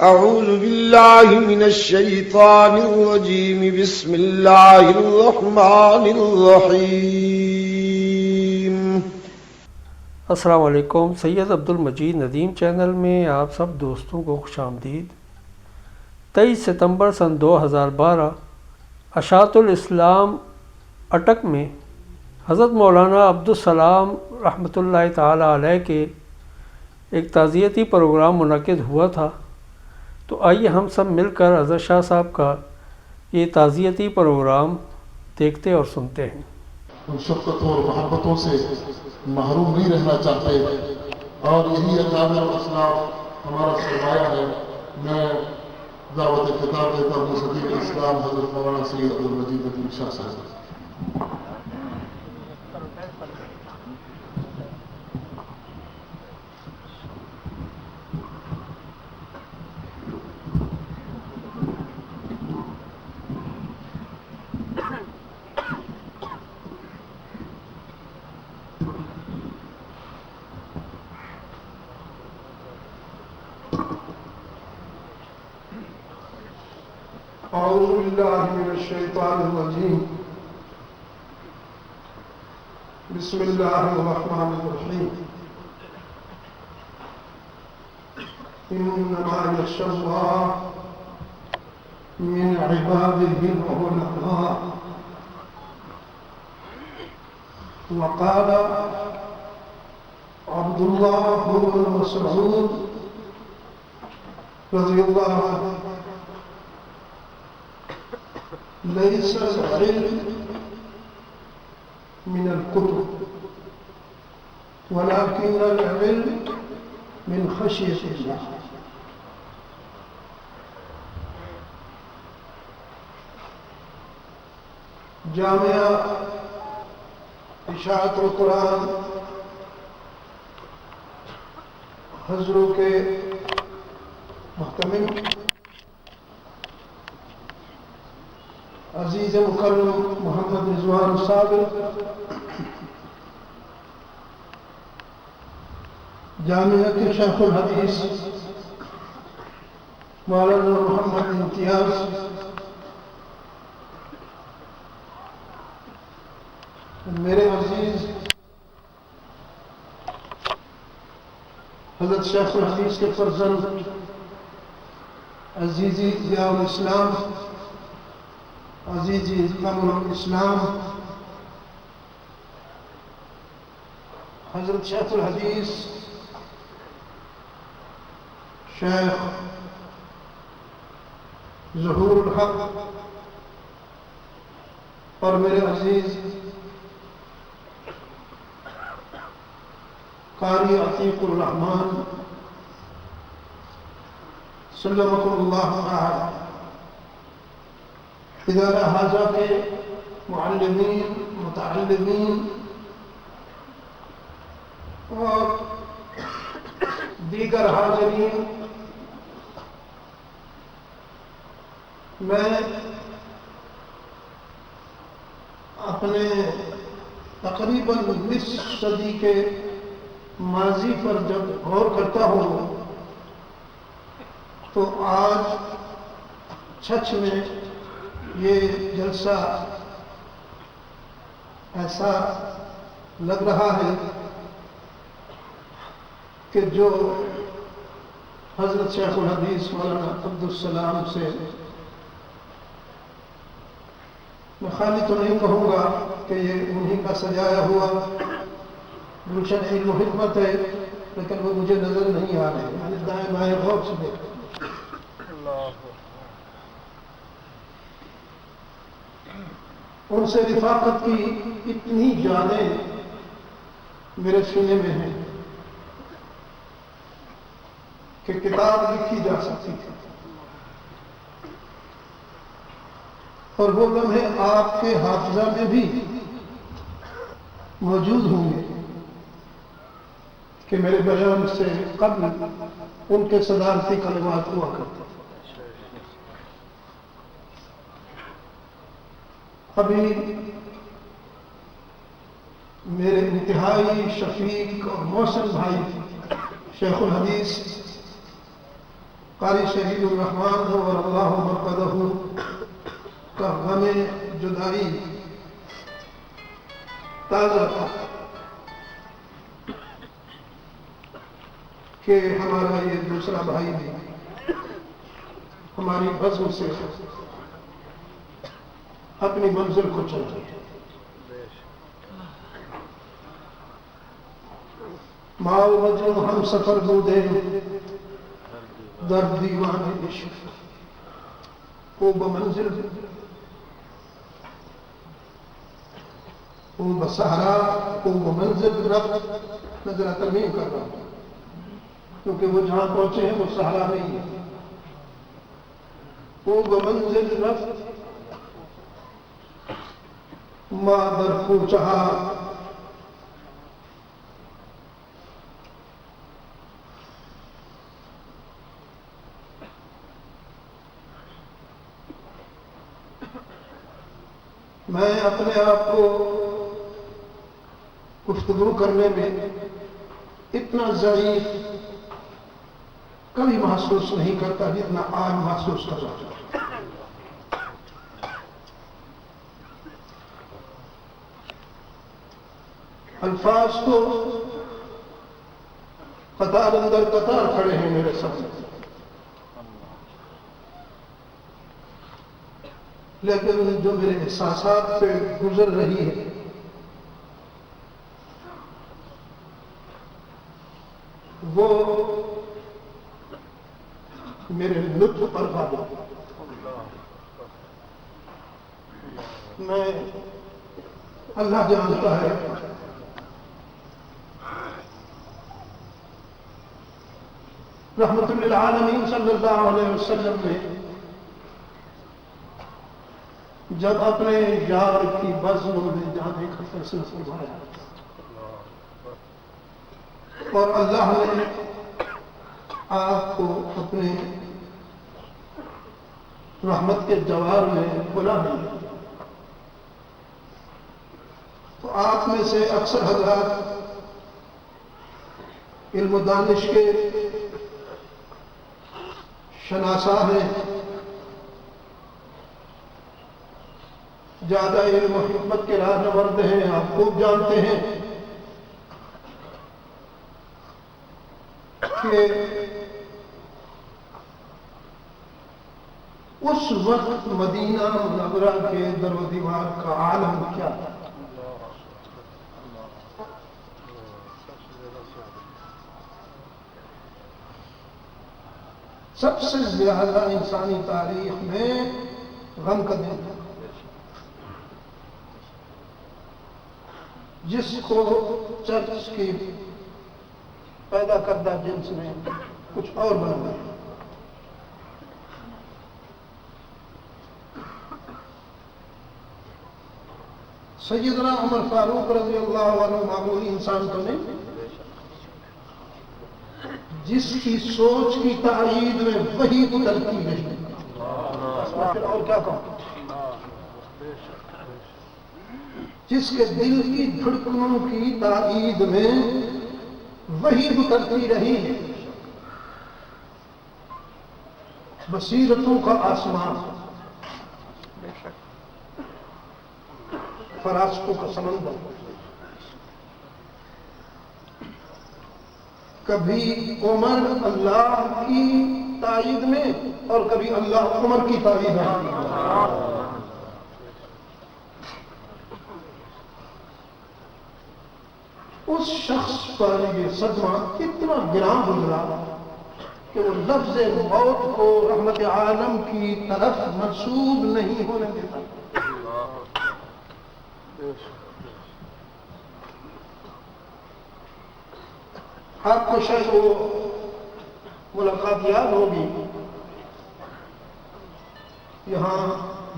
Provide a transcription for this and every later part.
أعوذ بالله من الشيطان الرجيم بسم الله الرحمن الرحيم. السلام علیکم. سید عبدالمجید ندیم چینل میں آپ سب دوستوں کو خوش آمدید. 23 ستمبر سن 2012 اشاعت الاسلام اٹک میں حضرت مولانا عبدالسلام رحمۃ اللہ تعالی علیہ کے ایک تعزیتی پروگرام منعقد ہوا تھا. تو آئیے ہم سب مل کر حضرت شاہ صاحب کا یہ تعزیتی پروگرام دیکھتے اور سنتے ہیں. ان شفقتوں اور محبتوں سے محروم نہیں رہنا چاہتے اور یہی اکابر و اسلاف ہمارا سرمایہ ہے. میں دعوت خطاب دیتا ہوں صدیق اسلام حضرت مولانا سید عبدالمجید ندیم شاہ صاحب. أعوذ بالله من الشيطان الرجيم. بسم الله الرحمن الرحيم. إنما يخشى الله من عباده العلماء. وقال عبد الله بن مسعود رضي الله عنه: ليس العلم من الكتب ولكن العلم من خشية الله. جامعہ اشاعت القرآن حضروں کے محتمل عزیز مکرم محمد رضوان صابر، جامعہ کے شیخ الحدیث مولانا محمد امتیاز، میرے عزیز حضرت شیخ الحدیث کے فرزند عزیزی ضیاء الاسلام، عزیزی قمر الاسلام، حضرت شیخ الحدیث شیخ ظہور الحق، اور میرے عزیز قاری عتیق الرحمن سلمکم اللہ تعالی، ادارہ حاجہ کے معلمین، متعلمین اور دیگر حاضرین، میں اپنے تقریباً نصف صدی کے ماضی پر جب غور کرتا ہوں تو آج چھچ میں یہ جلسہ ایسا لگ رہا ہے کہ جو حضرت شیخ الحدیث مولانا عبدالسلام سے، میں خالی تو نہیں کہوں گا کہ یہ انہی کا سجایا ہوا گلشن علم و حکمت ہے، لیکن وہ مجھے نظر نہیں آ رہے. یعنی دائیں بائیں غور سے دیکھ، ان سے رفاقت کی اتنی جانیں میرے سینے میں ہیں کہ کتاب لکھی جا سکتی تھی، اور وہ لمحے آپ کے حافظہ میں بھی موجود ہوں گے کہ میرے بیان سے قبل ان کے صدارتی کلمات ہوا کرتے. ابھی میرے انتہائی شفیق اور محسن بھائی شیخ الحدیث قاری شہید الرحمان اور اللہ مرقدہ کا غم جدائی تازہ تھا کہ ہمارا یہ دوسرا بھائی بھی ہماری بزم سے اپنی منزل کو چل رہی ہے۔ ماؤ مجنو ہم سفر بودے در دیوان عشق او بمنزل او بسہرا او بمنزل رب میں ذرا ترمیم کر رہا ہوں کیونکہ وہ جہاں پہنچے ہیں وہ سہرا نہیں ہے۔ او بمنزل رب ما در کو چاہا میں اپنے آپ کو گفتگو کرنے میں اتنا ضعیف کبھی محسوس نہیں کرتا جتنا آج محسوس کر رہا ہوں۔ الفاظ تو قطار اندر قطار کھڑے ہیں میرے سامنے، لیکن جو میرے احساسات پہ گزر رہی ہے وہ میرے لطف پر غالب ہے۔ میں اللہ جانتا ہے رحمت للعالمین صلی اللہ علیہ وسلم نے جب اپنے یار کی بزم میں جانے کا فیصلہ فرمایا اور اللہ نے آپ کو اپنے رحمت کے جوار میں بلا لیا، تو آپ میں سے اکثر حضرات علم و دانش کے شناسا ہیں، زیادہ علم و حکمت کے راہنورد ہیں، آپ خوب جانتے ہیں کہ اس وقت مدینہ منورہ کے در و دیوار کا عالم کیا تھا۔ سب سے زیادہ انسانی تاریخ میں غم کا دن تھا، جس کو چرچ کی پیدا کردہ جنس نے کچھ اور بنا دیا۔ سیدنا عمر فاروق رضی اللہ عنہ معمولی انسان تو نہیں، جس کی سوچ کی تائید میں وہی اترتی نہیں، پھر اور کیا کہوں، جس کے دل کی دھڑکنوں کی تائید میں وہی اترتی رہی ہے، بصیرتوں کا آسمان، فراستوں کا سمندر، کبھی عمر اللہ کی تائید میں اور کبھی اللہ عمر کی تائید میں۔ اس شخص پر یہ صدمہ اتنا گراں گزرا کہ وہ لفظ موت کو رحمت عالم کی طرف منسوب نہیں ہونے دیتا۔ آپ کو شاید وہ ملاقات یاد ہوگی، یہاں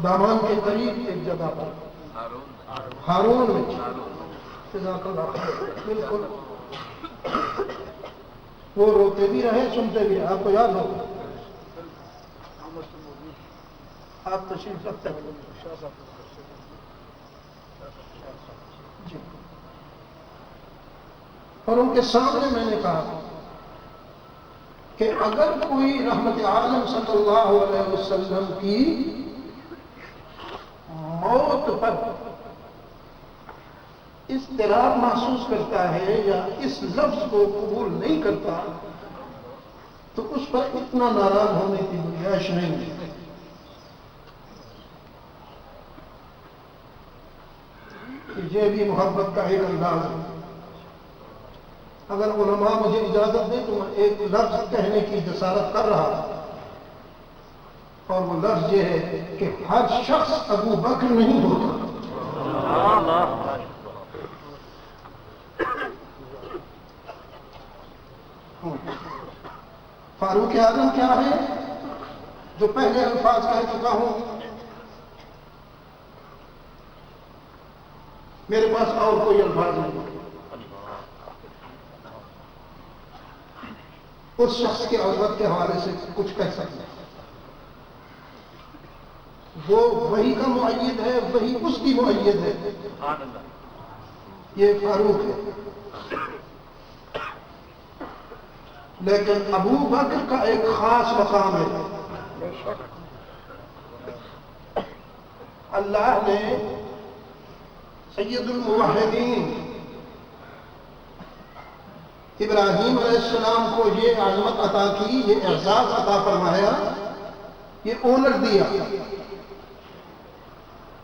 دامان کے قریب ایک جگہ پر ہارون میں، جزاک اللہ خیر، بالکل وہ روتے بھی رہے سنتے بھی رہے، آپ کو یاد ہوگا، آپ تشریف رکھتے ہیں جی۔ اور ان کے سامنے میں نے کہا کہ اگر کوئی رحمت عالم صلی اللہ علیہ وسلم کی موت پر اضطراب محسوس کرتا ہے یا اس لفظ کو قبول نہیں کرتا تو اس پر اتنا ناراض ہونے کی گنجائش نہیں ہے. یہ بھی محبت کا ایک انداز ہے. اگر علماء مجھے اجازت دیں تو میں ایک لفظ کہنے کی جسارت کر رہا اور وہ لفظ یہ ہے کہ ہر شخص ابو بکر نہیں ہوتا. فاروق اعظم کیا ہے جو پہلے الفاظ کہہ چکا ہوں. میرے پاس اور کوئی الفاظ نہیں. اس شخص کے عظمت کے حوالے سے کچھ کہہ سکتے ہیں. وہ وہی کا مؤید ہے, وہی اس کی مؤید ہے. یہ فاروق ہے. لیکن ابو بکر کا ایک خاص مقام ہے. اللہ نے سید الموحدین ابراہیم علیہ السلام کو یہ عظمت عطا کی, یہ اعزاز عطا فرمایا, یہ آنر دیا.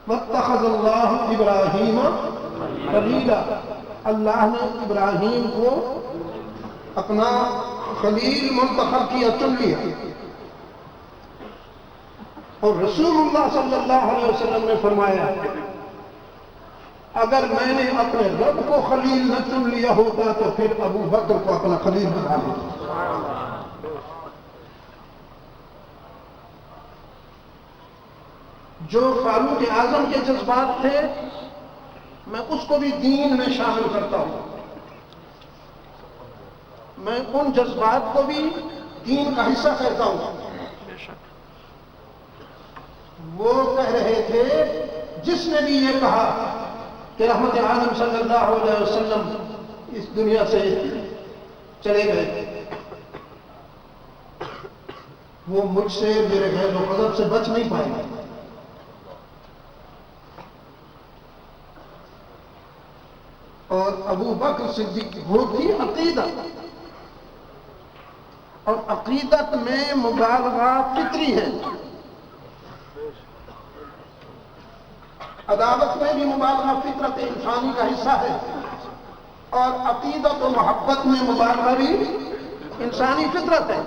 واتخذ اللہ ابراہیم خلیلا, اللہ نے ابراہیم کو اپنا خلیل منتخب کیا, چن لیا. اور رسول اللہ صلی اللہ علیہ وسلم نے فرمایا اگر میں نے اپنے رب کو خلیل نہ چن لیا ہوتا تو پھر ابو بکر کو اپنا خلیل بنا لیا. جو فاروق اعظم کے جذبات تھے میں اس کو بھی دین میں شامل کرتا ہوں. میں ان جذبات کو بھی دین کا حصہ کہتا ہوں. وہ کہہ رہے تھے جس نے بھی یہ کہا کہ رحمت عالم صلی اللہ علیہ وسلم اس دنیا سے چلے گئے, وہ مجھ سے, میرے غیر و غضب سے بچ نہیں پائے گا. اور ابو بکر صدیق وہ تھی عقیدت, اور عقیدت میں مبالغہ فطری ہے. عداوت میں بھی مبالغہ فطرت انسانی کا حصہ ہے, اور عقیدت و محبت میں مبالغہ بھی انسانی فطرت ہے.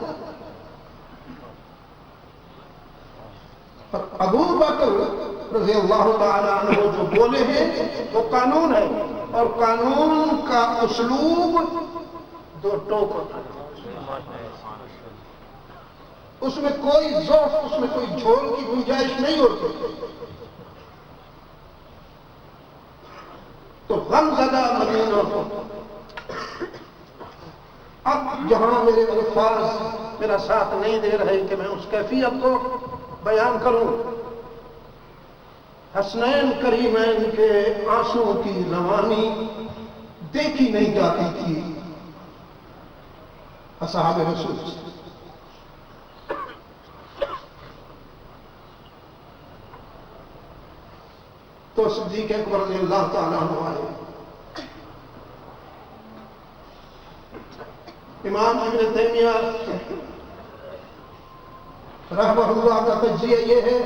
پر ابو بکر رضی اللہ تعالی عنہ جو بولے ہیں وہ قانون ہے, اور قانون کا اسلوب دو ٹوک ہوتا ہے. اس میں کوئی ذوق, اس میں کوئی جھول کی گنجائش نہیں ہوتی. تو غم زدہ مدینہ کو اب جہاں میرے الفاظ میرا ساتھ نہیں دے رہے کہ میں اس کیفیت کو بیان کروں, حسنین کریمین کے آنسوں کی روانی دیکھی نہیں جاتی تھی اصحاب رسول. تو صدیق اکبر رضی اللہ تعالیٰ عنہ آئے. امام ابن تیمیہ رحمہ اللہ کا تجزیہ یہ ہے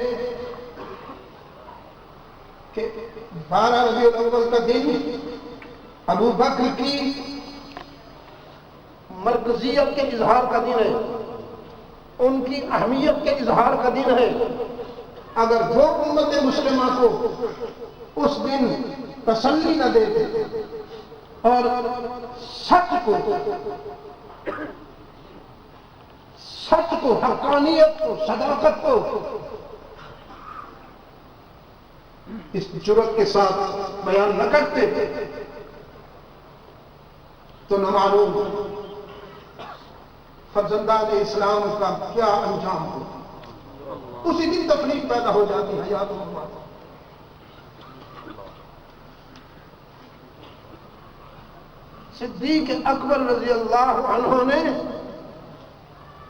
کہ 12 ربیع الاول کا دن ابو بکر کی مرکزیت کے اظہار کا دن ہے, ان کی اہمیت کے اظہار کا دن ہے. اگر وہ امت مسلمہ کو اس دن تسلی نہ دیتے اور سچ کو, حقانیت کو, صداقت کو اس جرأت کے ساتھ بیان نہ کرتے تو نہ معلوم فرزندان اسلام کا کیا انجام ہو. اسی دن تفریق پیدا ہو جاتی ہے. یاد رکھنا. صدیق اکبر رضی اللہ عنہ نے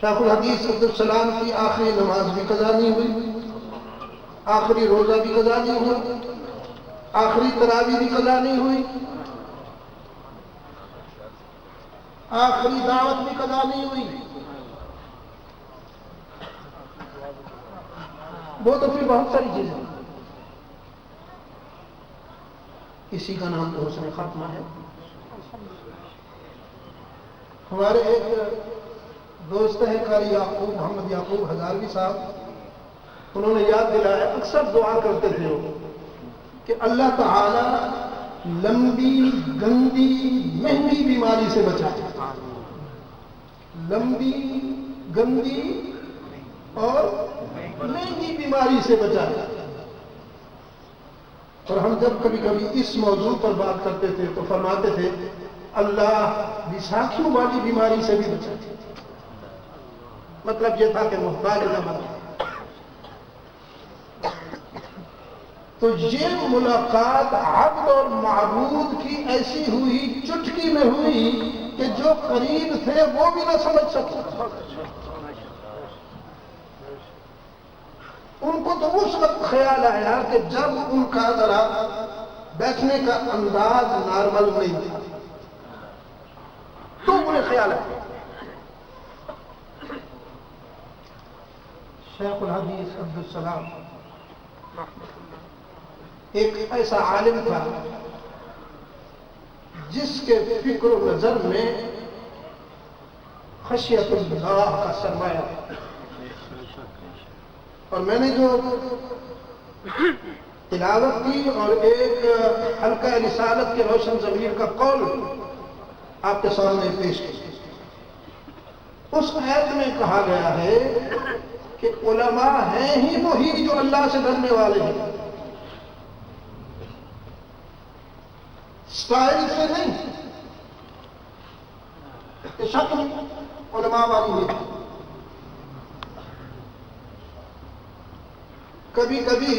شیخ الحدیث عبدالسلام کی آخری نماز بھی قضا نہیں ہوئی، آخری روزہ بھی قضا نہیں ہوا، آخری تراویح بھی قضا نہیں ہوئی، آخری دعوت بھی قضا نہیں ہوئی. وہ تو پھر بہت ساری چیزیں. کسی کا نام تو حسن ختمہ ہے. ہمارے ایک دوست ہیں قاری یعقوب محمد یعقوب ہزاروی صاحب، انہوں نے یاد دلایا، اکثر دعا کرتے تھے وہ کہ اللہ تعالی لمبی گندی مہنگی بیماری سے بچائے، لمبی گندی اور مہنگی بیماری سے بچائے. اور ہم جب کبھی کبھی اس موضوع پر بات کرتے تھے تو فرماتے تھے اللہ بیساکھیوں والی بیماری سے بھی بچائے. مطلب یہ تھا کہ محتاج نہ بنے. تو یہ ملاقات عبد اور معبود کی ایسی ہوئی، چٹکی میں ہوئی کہ جو قریب تھے وہ بھی نہ سمجھ سکے. ان کو تو اس وقت خیال آیا کہ جب ان کا ذرا بیٹھنے کا انداز نارمل نہیں تھا تو انہیں خیال آیا. شیخ الحدیث عبدالسلام ایک ایسا عالم تھا جس کے فکر و نظر میں خشیت اللہ کا سرمایہ تھا. اور میں نے جو تلاوت کی اور ایک حلقہ رسالت کے روشن ضمیر کا قول آپ کے سامنے پیش کیا، اس آیت میں کہا گیا ہے کہ علماء ہیں ہی وہی جو اللہ سے ڈرنے والے ہیں، سٹائل سے نہیں کہ شکل علماء والی ہے. کبھی کبھی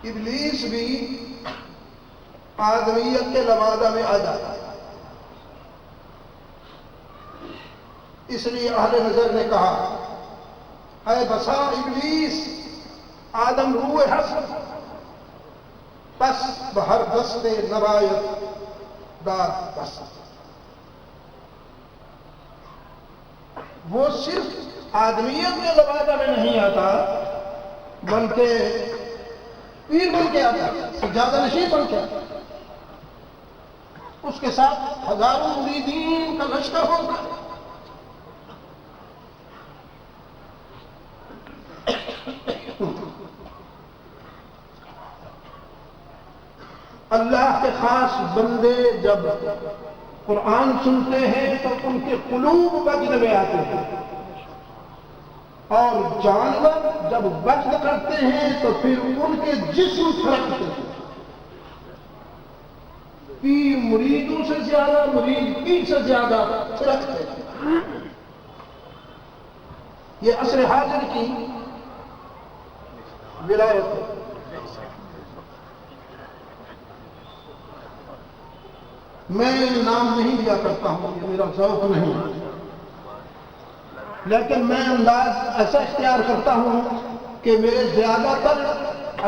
ابلیس بھی آدمیت کے لبادہ میں آ جاتا ہے. اس لیے اہل نظر نے کہا اے بسا ابلیس آدم روح حسن بس بہر دست نبایت دار بس. وہ صرف آدمیت کے لبادہ میں نہیں آتا بلکہ پیر بن کے آتا، سجادہ نشین بن کے آتا. اس کے ساتھ ہزاروں مریدین کا لشکر ہوتا. اللہ کے خاص بندے جب قرآن سنتے ہیں تو ان کے قلوب وجد میں آتے ہیں، اور جانور جب وجد کرتے ہیں تو پھر ان کے جسم پھڑکتے ہیں. پیر مریدوں سے زیادہ، مرید پیر سے زیادہ پھڑکتے ہیں. یہ عصر حاضر کی ولایت ہے. میں نام نہیں لیا کرتا ہوں، یہ میرا ذوق نہیں، لیکن میں انداز ایسا اختیار کرتا ہوں کہ میرے زیادہ تر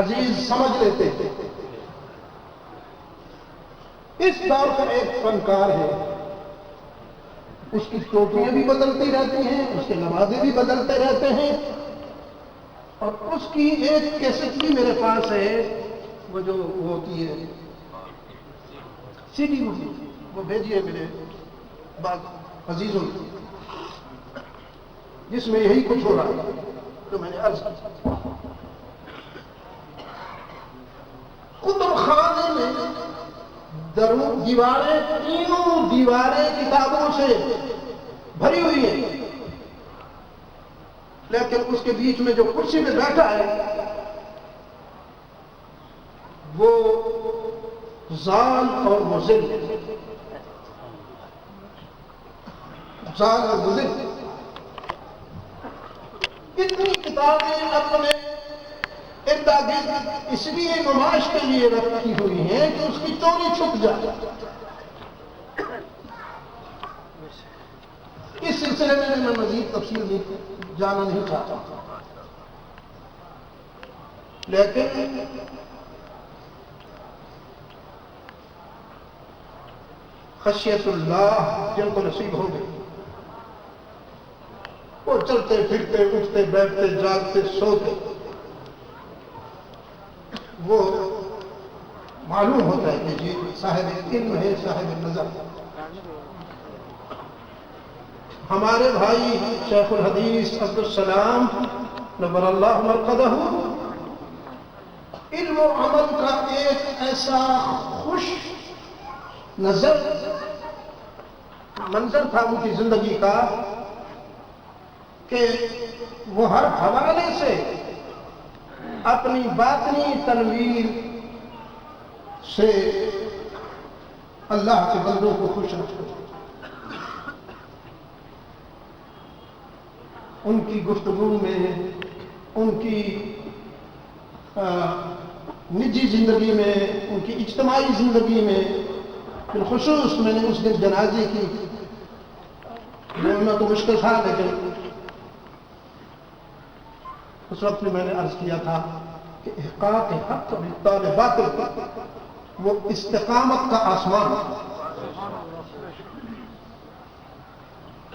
عزیز سمجھ لیتے ہیں. اس دور کا ایک فنکار ہے، اس کی ٹوپیاں بھی بدلتی رہتی ہیں، اس کے نمازیں بھی بدلتے رہتے ہیں، اور اس کی ایک کیسٹ بھی میرے پاس ہے، وہ جو ہوتی ہے سی ڈی، وہ بھیجیے میرے بعض عزیزوں کو، جس میں یہی کچھ ہو رہا ہے جو میں نے عرض کیا. کتب خانے میں دیواریں، تینوں دیواریں کتابوں سے بھری ہوئی ہیں، لیکن اس کے بیچ میں جو کرسی پہ بیٹھا ہے وہ زال اور مضل، زال اور مضل. اتنی کتابیں اپنے ارد گرد اس لیے نمائش کے لیے رکھی ہوئی ہیں کہ اس کی چوری چھپ جائے. اس سلسلے میں میں مزید تفصیل نہیں جانا نہیں چاہتا، لیکن خشیت اللہ جن کو نصیب ہو گئی، وہ چلتے پھرتے اٹھتے بیٹھتے جاگتے سوتے، وہ معلوم ہوتا ہے کہ یہ صاحب علم ہے، صاحب نظر۔ ہمارے بھائی شیخ الحدیث عبدالسلام نور اللہ مرقدہ علم و عمل کا ایک ایسا خوش نظر منظر تھا ان کی زندگی کا کہ وہ ہر حوالے سے اپنی باطنی تنویر سے اللہ کے بندوں کو خوش رکھتے۔ ان کی گفتگو میں، ان کی نجی زندگی میں، ان کی اجتماعی زندگی میں، بالخصوص میں نے اس دن جنازے کی بولنا تو مشکل تھا، لیکن اس وقت میں نے عرض کیا تھا کہ احقاق حق بطال باطل وہ استقامت کا آسمان ہے۔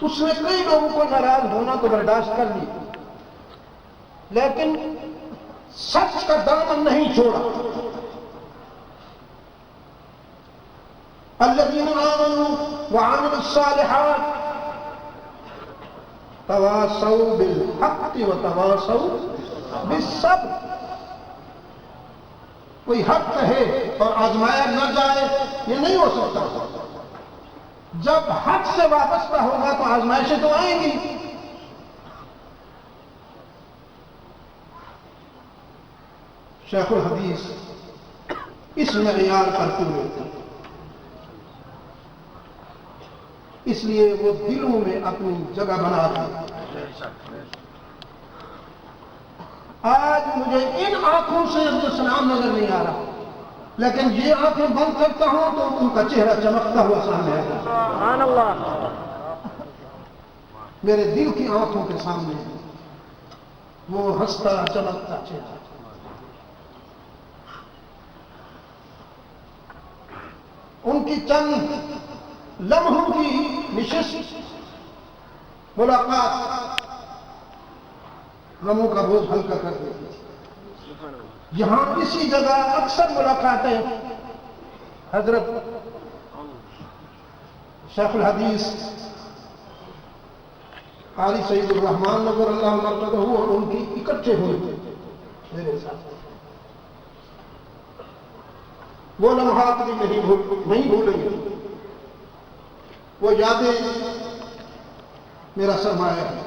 اس نے کئی لوگوں کو ناراض ہونا تو برداشت کر لی، لیکن سچ کا دامن نہیں چھوڑا۔ الذین آمنوا وعملوا الصالحات تواصوا بالحق وتواصوا بالصبر۔ کوئی حق کہے اور آزمایا نہ جائے یہ نہیں ہو سکتا۔ جب حق سے وابستہ ہوگا تو آزمائشیں تو آئیں گی۔ شیخ الحدیث اس معیار پر پورے تھے، اس لیے وہ دلوں میں اپنی جگہ بنا دی۔ آج مجھے ان آنکھوں سے عبدالسلام نظر نہیں آ رہا، لیکن یہ آنکھیں بند کرتا ہوں تو ان کا چہرہ چمکتا ہوا سامنے آئے گا۔ سبحان اللہ۔ میرے دل کی آنکھوں کے سامنے وہ ہنستا چمکتا چہرہ۔ ان کی چند لمحوں کی نشست ملاقات غموں کا بوجھ ہلکا کر دیتی تھی۔ یہاں اسی جگہ اکثر ملاقاتیں حضرت شیخ الحدیث قاری سعید الرحمان نور اللہ مرقدہ اور ان کی اکٹھے ہوئے تھے میرے ساتھ۔ وہ لمحات بھی نہیں بھولیں گے، وہ یادیں میرا سرمایہ ہے۔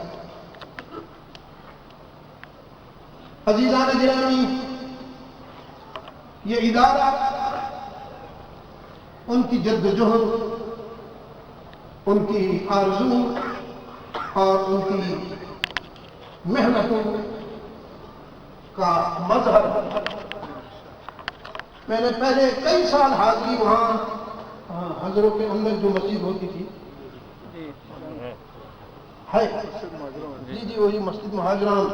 عزیزان گرامی، یہ ادارہ ان کی جدوجہد، ان کی آرزو اور ان کی محنتوں کا مظہر۔ میں نے پہلے کئی سال حاضری وہاں حضروں کے اندر جو مسجد ہوتی تھی ہے، جی وہی مسجد مہاجران،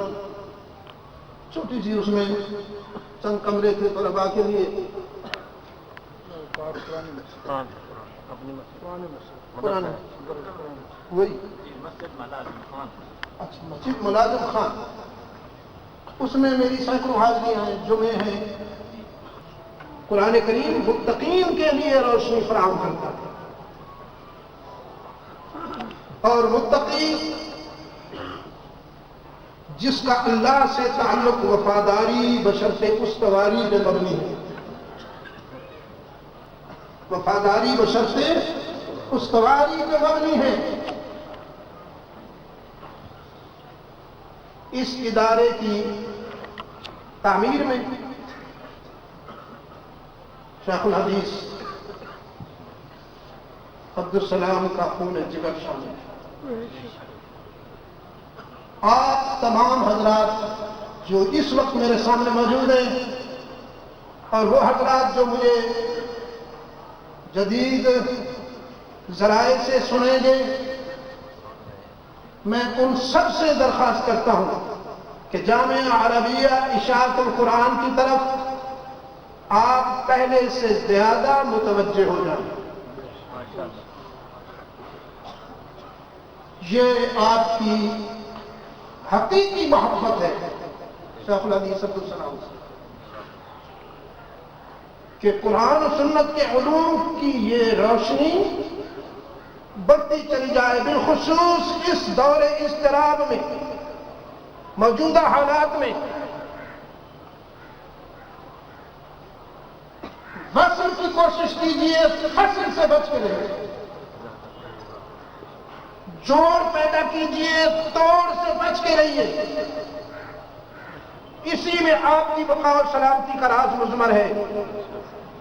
چھوٹی سی، اس میں چند کمرے تھے طلباء کے لیے۔ پرانے وہی اچھا مسجد ملازم خان، اس میں میری سینکڑوں حاضریاں ہیں، جمعے ہیں۔ قرآن کریم متقین کے لیے روشنی فراہم کرتا ہے، اور متقی جس کا اللہ سے تعلق وفاداری بشرط استواری پہ مبنی ہے، وفاداری بشرط استواری پہ مبنی ہے، اس ادارے کی تعمیر میں شیخ الحدیث عبدالسلام کا خون جگر شامل ہے۔ آپ تمام حضرات جو اس وقت میرے سامنے موجود ہیں، اور وہ حضرات جو مجھے جدید ذرائع سے سنیں گے، میں ان سب سے درخواست کرتا ہوں کہ جامعہ عربیہ اشاعت القرآن کی طرف آپ پہلے سے زیادہ متوجہ ہو جائیں۔ یہ آپ کی حقیقی محبت ہے شیخ الحدیث عبدالسلام سے کہ قرآن و سنت کے علوم کی یہ روشنی بڑھتی چلی جائے، بالخصوص اس دور اضطراب میں، موجودہ حالات میں۔ وصل کی کوشش کیجیے، فصل سے بچ کے رہیے، جوڑ پیدا کیجیے، توڑ سے بچ کے رہیے۔ اسی میں آپ کی بقا و سلامتی کا راز مضمر ہے،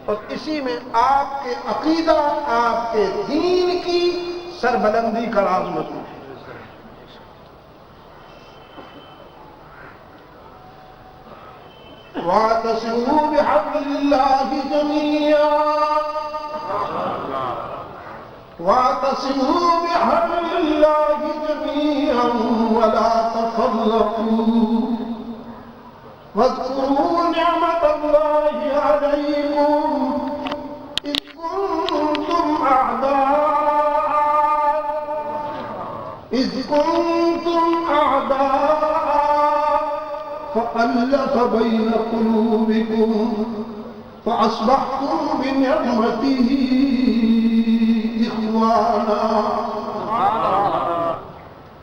اور اسی میں آپ کے عقیدہ، آپ کے دین کی سربلندی کا راز مضمر ہے۔ وَاعْتَصِمُوا بِحَبْلِ اللَّهِ جَمِيعًا وَاعْتَصِمُوا بِحَبْلِ اللَّهِ جَمِيعًا وَلَا تَفَرَّقُوا واذكروا نعمة الله عليكم إذ كنتم أعداء فألف بين قلوبكم فأصبحتم بنعمته إخوانا۔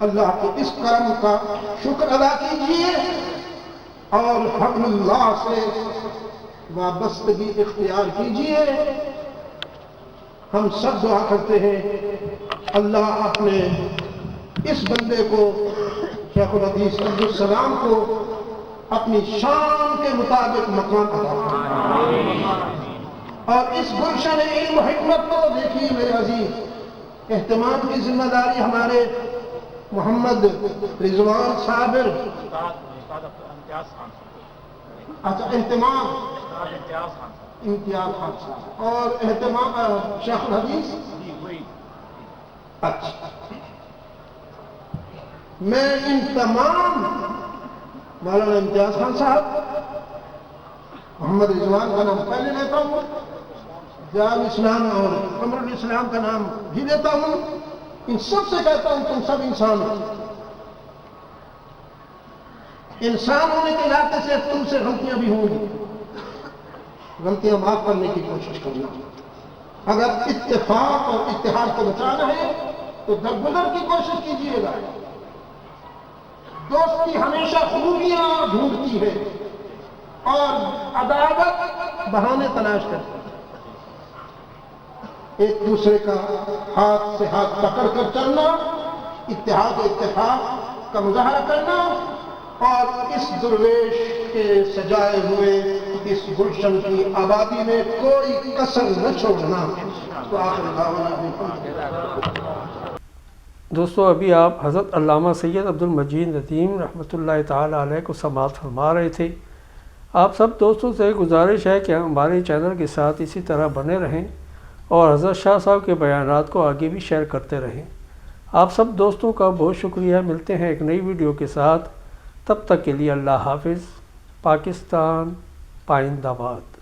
اللہ کے اس کرم کا شکر ادا کیجیے اور حبل اللہ سے وابستگی اختیار کیجیے۔ ہم سب دعا کرتے ہیں اللہ اپنے اس بندے کو شیخ الحدیث عبدالسلام کو اپنی شان کے مطابق مقام عطا فرمائے، اور اس گلشن علم و حکمت کو دیکھیے میرے عزیز، اہتمام کی ذمہ داری ہمارے محمد رضوان صابر، اچھا اہتمام امتیاز خان صاحب، اور اہتمام شیخ الحدیث، اچھا میں ان تمام مولانا امتیاز خان صاحب، محمد رضوان کا نام پہلے لیتا ہوں، جام اسلام اور قمر الاسلام کا نام بھی لیتا ہوں، ان سب سے کہتا ہوں تم سب انسان ہو، انسان ہونے کے ناطے سے تم سے غلطیاں بھی ہوں گی، غلطیاں معاف کرنے کی کوشش کرنا۔ اگر اتفاق اور اتحاد کو بچانا ہے تو درگزر کی کوشش کیجیے گا۔ دوستی ہمیشہ خوبیاں ڈھونڈتی ہے اور عداوت بہانے تلاش کرتی ہے۔ ایک دوسرے کا ہاتھ سے ہاتھ پکڑ کر چلنا، اتحاد و اتفاق کا مظاہرہ کرنا، اور اس درویش کے سجائے ہوئے اس گلشن کی آبادی میں کوئی کسر نہ چھوڑنا۔ تو آخر دعوانا دوستو، ابھی آپ حضرت علامہ سید عبدالمجید ندیم رحمۃ اللہ تعالی علیہ کو سماعت فرما رہے تھے۔ آپ سب دوستوں سے گزارش ہے کہ ہمارے چینل کے ساتھ اسی طرح بنے رہیں اور حضرت شاہ صاحب کے بیانات کو آگے بھی شیئر کرتے رہیں۔ آپ سب دوستوں کا بہت شکریہ۔ ملتے ہیں ایک نئی ویڈیو کے ساتھ، تب تک کے لیے اللہ حافظ۔ پاکستان پائندہ باد۔